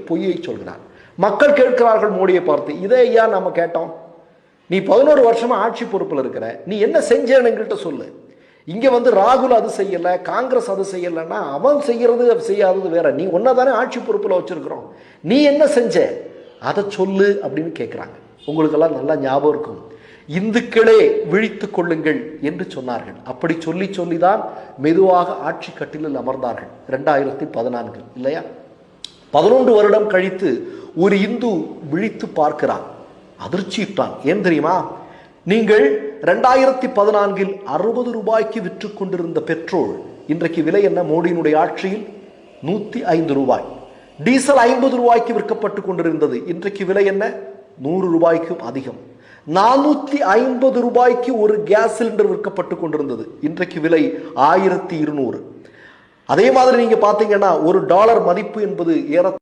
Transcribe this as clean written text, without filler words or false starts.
பொய்யை சொல்கிறார். மக்கள் கேட்கிறார்கள் மோடியை பார்த்து, இதை ஐயா நம்ம கேட்டோம், நீ 11 வருஷமா ஆட்சி பொறுப்பில் இருக்கிற, நீ என்ன செஞ்சேன்னு எங்கள்கிட்ட சொல்லு. இங்க வந்து ராகுல் அது செய்யல, காங்கிரஸ் அது செய்யலைன்னா அவன் செய்யறது செய்யாதது வேற. நீ ஒன்னதானே ஆட்சி பொறுப்பில் வச்சிருக்கிறோம், நீ என்ன செஞ்ச அதை சொல்லு அப்படின்னு கேட்கிறாங்க. உங்களுக்கெல்லாம் நல்லா ஞாபகம் இருக்கும், இந்துக்களே விழித்து கொள்ளுங்கள் என்று சொன்னார்கள். அப்படி சொல்லி சொல்லிதான் மெதுவாக ஆட்சி கட்டிலில் அமர்ந்தார்கள் 2014 இல்லையா? 11 வருடம் கழித்து ஒரு இந்து விழித்து பார்க்கிறான், அதிர்ச்சிட்டான். ஏன் தெரியுமா? நீங்கள் 2014 60 ரூபாய்க்கு விற்று கொண்டிருந்த பெட்ரோல் இன்றைக்கு விலை என்ன? மோடியினுடைய ஆட்சியில் 105 ரூபாய். டீசல் 50 ரூபாய்க்கு விற்கப்பட்டு கொண்டிருந்தது, இன்றைக்கு விலை என்ன? 100 ரூபாய்க்கும் அதிகம். 450 ரூபாய்க்கு ஒரு கேஸ் சிலிண்டர் விற்கப்பட்டு கொண்டிருந்தது, இன்றைக்கு விலை 1200. அதே மாதிரி நீங்க பாத்தீங்கன்னா $1 மதிப்பு என்பது